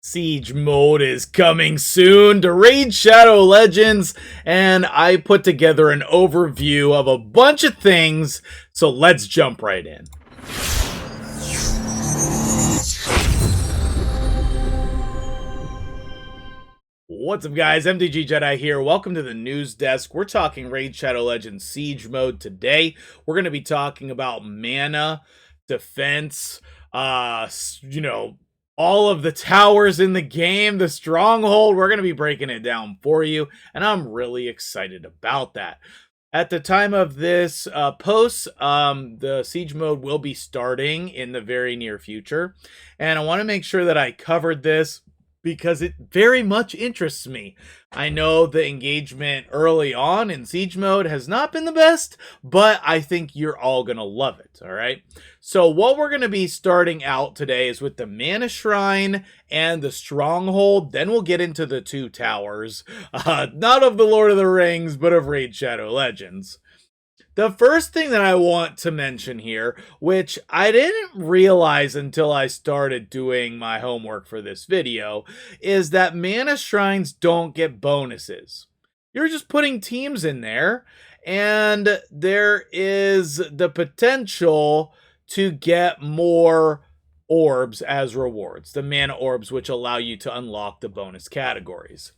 Siege mode is coming soon to Raid Shadow Legends, and I put together an overview of a bunch of things, so let's jump right in. What's up, guys? MtgJedi here. Welcome to the news desk. We're talking Raid Shadow Legends Siege mode today. We're going to be talking about mana, defense, all of the towers in the game, the Stronghold. We're going to be breaking it down for you, and I'm really excited about that. At the time of this post, the Siege mode will be starting in the very near future, and I want to make sure that I covered this because it very much interests me. I know the engagement early on in Siege mode has not been the best, but I think you're all going to love it, all right? So what we're going to be starting out today is with the Mana Shrine and the Stronghold. Then we'll get into the two towers, not of the Lord of the Rings, but of Raid Shadow Legends. The first thing that I want to mention here, which I didn't realize until I started doing my homework for this video, is that Mana Shrines don't get bonuses. You're just putting teams in there, and there is the potential to get more orbs as rewards. The mana orbs, which allow you to unlock the bonus categories.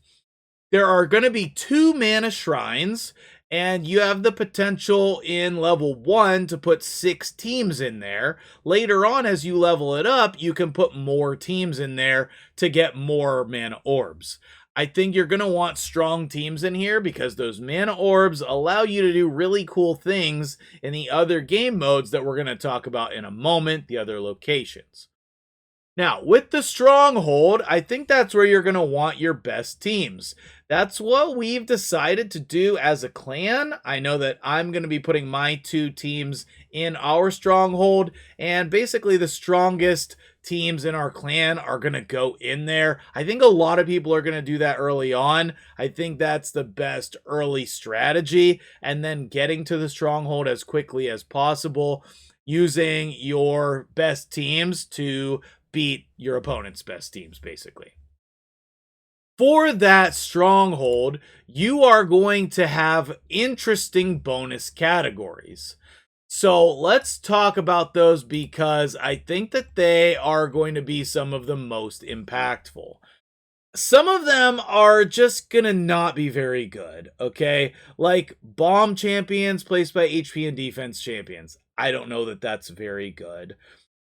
There are going to be 2 Mana Shrines, and you have the potential in level 1 to put 6 teams in there. Later on, as you level it up, you can put more teams in there to get more mana orbs. I think you're going to want strong teams in here because those mana orbs allow you to do really cool things in the other game modes that we're going to talk about in a moment, the other locations. Now, with the Stronghold, I think that's where you're going to want your best teams. That's what we've decided to do as a clan. I know that I'm going to be putting my 2 teams in our Stronghold, and basically the strongest teams in our clan are going to go in there. I think a lot of people are going to do that early on. I think that's the best early strategy, and then getting to the Stronghold as quickly as possible, using your best teams to beat your opponent's best teams, basically. For that Stronghold, you are going to have interesting bonus categories. So let's talk about those because I think that they are going to be some of the most impactful. Some of them are just gonna not be very good, okay? Like bomb champions placed by HP and defense champions. I don't know that that's very good.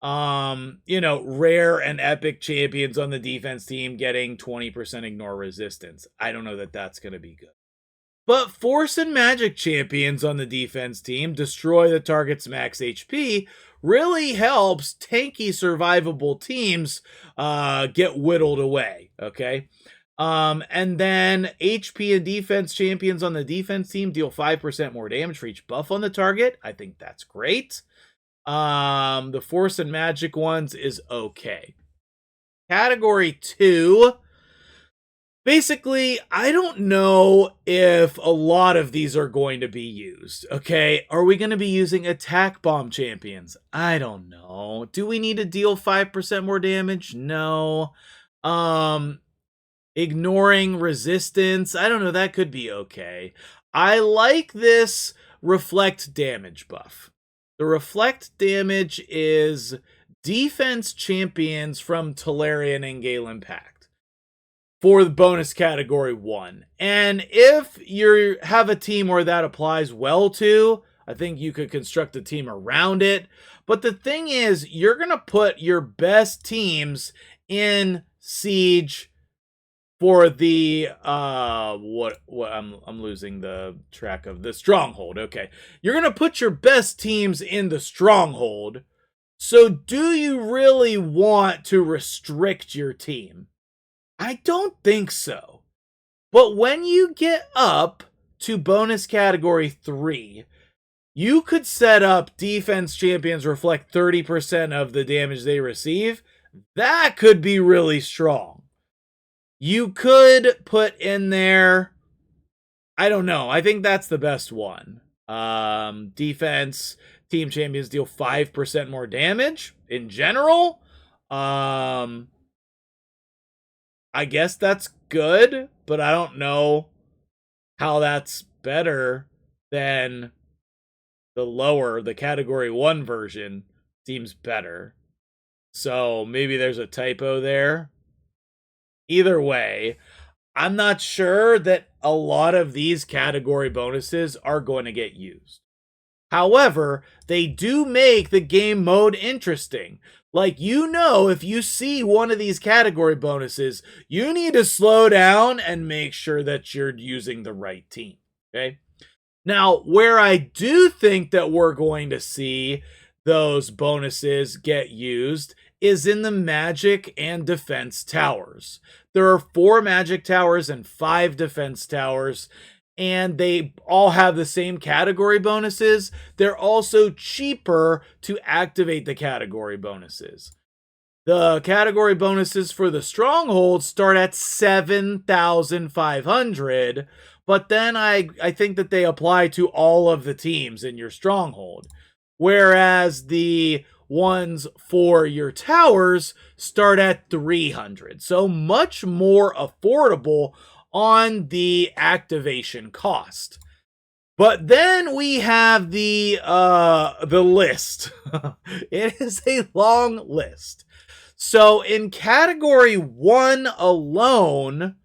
Rare and epic champions on the defense team getting 20% ignore resistance. I don't know that that's going to be good. But force and magic champions on the defense team destroy the target's max HP really helps tanky survivable teams get whittled away, okay? And then HP and defense champions on the defense team deal 5% more damage for each buff on the target. I think that's great. The force and magic ones is okay. Category 2. Basically, I don't know if a lot of these are going to be used, okay? Are we going to be using attack bomb champions? I don't know. Do we need to deal 5% more damage? No. Ignoring resistance? I don't know. That could be okay. I like this reflect damage buff. The reflect damage is defense champions from Tolarian and Galen Pact for the bonus category 1. And if you have a team where that applies well to, I think you could construct a team around it. But the thing is, you're going to put your best teams in Siege for the I'm losing the track of the Stronghold. Okay, you're gonna put your best teams in the Stronghold. So do you really want to restrict your team? I don't think so. But when you get up to bonus category 3, you could set up defense champions reflect 30% of the damage they receive. That could be really strong. You could put in there, I don't know. I think that's the best one. Defense team champions deal 5% more damage in general. I guess that's good, but I don't know how that's better than the category 1 version seems better. So maybe there's a typo there. Either way, I'm not sure that a lot of these category bonuses are going to get used. However, they do make the game mode interesting. Like, if you see one of these category bonuses, you need to slow down and make sure that you're using the right team. Okay? Now, where I do think that we're going to see those bonuses get used is in the magic and defense towers. There are 4 magic towers and 5 defense towers, and they all have the same category bonuses. They're also cheaper to activate the category bonuses. The category bonuses for the Stronghold start at 7,500, but then I think that they apply to all of the teams in your Stronghold. Whereas the ones for your towers start at 300. So much more affordable on the activation cost. But then we have the list. It is a long list. So in category 1 alone,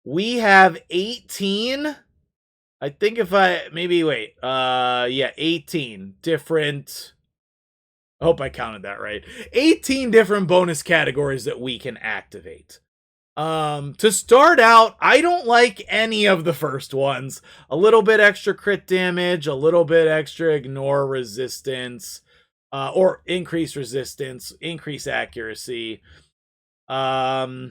we have 18. I think 18 different. I hope I counted that right. 18 different bonus categories that we can activate. To start out, I don't like any of the first ones. A little bit extra crit damage, a little bit extra ignore resistance, or increase resistance, increase accuracy. Ally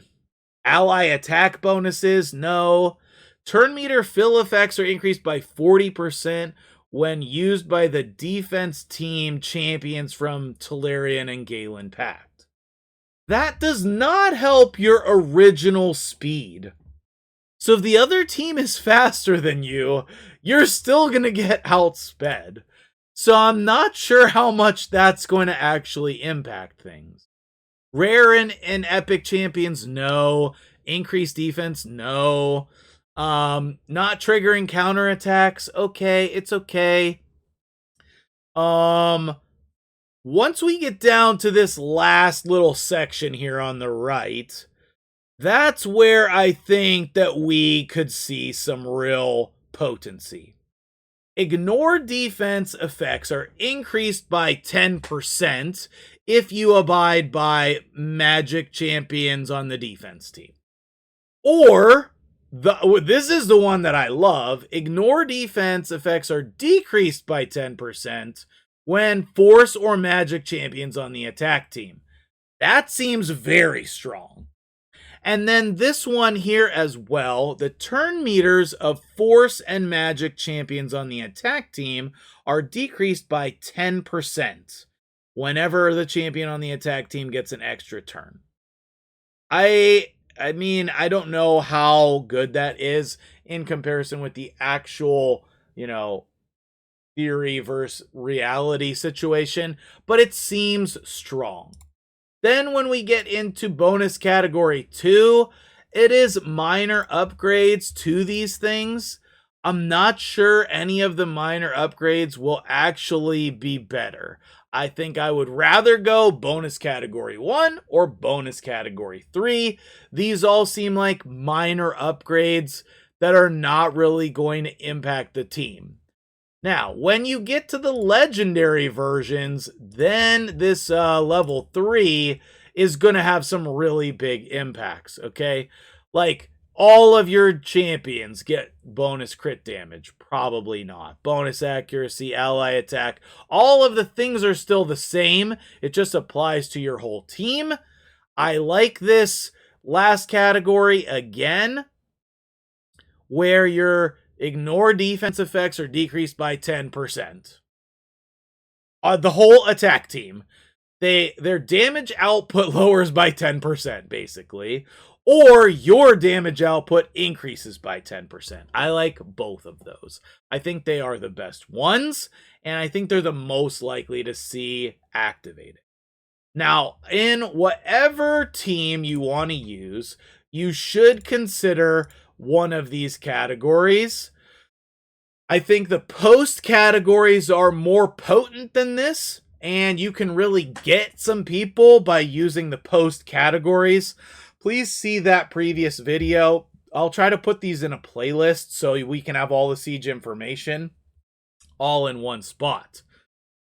attack bonuses, no. Turn meter fill effects are increased by 40% when used by the defense team champions from Tolarian and Galen Pact. That does not help your original speed. So if the other team is faster than you, you're still going to get outsped. So I'm not sure how much that's going to actually impact things. Rare and epic champions, no. Increased defense, no. Not triggering counterattacks, okay, it's okay. Once we get down to this last little section here on the right, that's where I think that we could see some real potency. Ignore defense effects are increased by 10% if you abide by magic champions on the defense team. Or, this is the one that I love, ignore defense effects are decreased by 10% when force or magic champions on the attack team. That seems very strong. And then this one here as well, the turn meters of force and magic champions on the attack team are decreased by 10% whenever the champion on the attack team gets an extra turn. I mean, I don't know how good that is in comparison with the actual, theory versus reality situation, but it seems strong. Then when we get into bonus category 2, it is minor upgrades to these things. I'm not sure any of the minor upgrades will actually be better. I think I would rather go bonus category 1 or bonus category 3. These all seem like minor upgrades that are not really going to impact the team. Now, when you get to the legendary versions, then this level 3 is going to have some really big impacts, okay? Like, all of your champions get bonus crit damage. Probably not. Bonus accuracy, ally attack. All of the things are still the same. It just applies to your whole team. I like this last category again, where your ignore defense effects are decreased by 10%. The whole attack team. Their damage output lowers by 10%, basically. Or your damage output increases by 10%. I like both of those. I think they are the best ones, and I think they're the most likely to see activated. Now, in whatever team you want to use, you should consider one of these categories. I think the post categories are more potent than this, and you can really get some people by using the post categories. Please see that previous video. I'll try to put these in a playlist so we can have all the siege information all in one spot.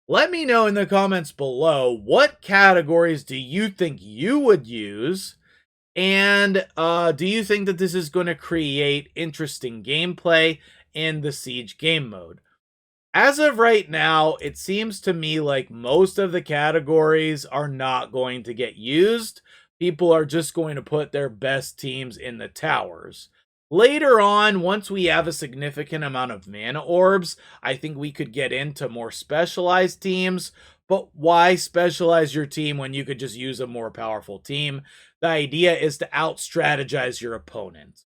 Let me know in the comments below, what categories do you think you would use? And do you think that this is going to create interesting gameplay in the Siege game mode? As of right now, it seems to me like most of the categories are not going to get used. People are just going to put their best teams in the towers. Later on, once we have a significant amount of mana orbs, I think we could get into more specialized teams. But why specialize your team when you could just use a more powerful team? The idea is to out-strategize your opponent.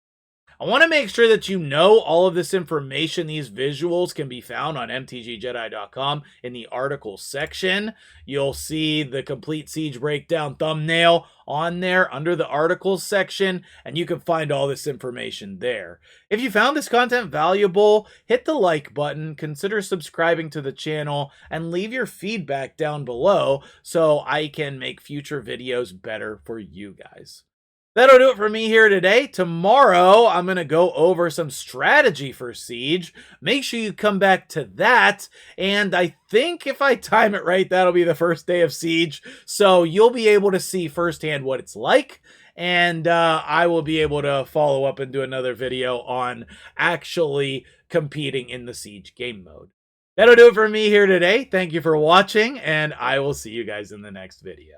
I want to make sure that you know all of this information. These visuals can be found on MtgJedi.com in the articles section. You'll see the complete siege breakdown thumbnail on there under the articles section, and you can find all this information there. If you found this content valuable, hit the like button, consider subscribing to the channel, and leave your feedback down below so I can make future videos better for you guys. That'll do it for me here today. Tomorrow, I'm going to go over some strategy for Siege. Make sure you come back to that. And I think if I time it right, that'll be the first day of Siege. So you'll be able to see firsthand what it's like. And I will be able to follow up and do another video on actually competing in the Siege game mode. That'll do it for me here today. Thank you for watching, and I will see you guys in the next video.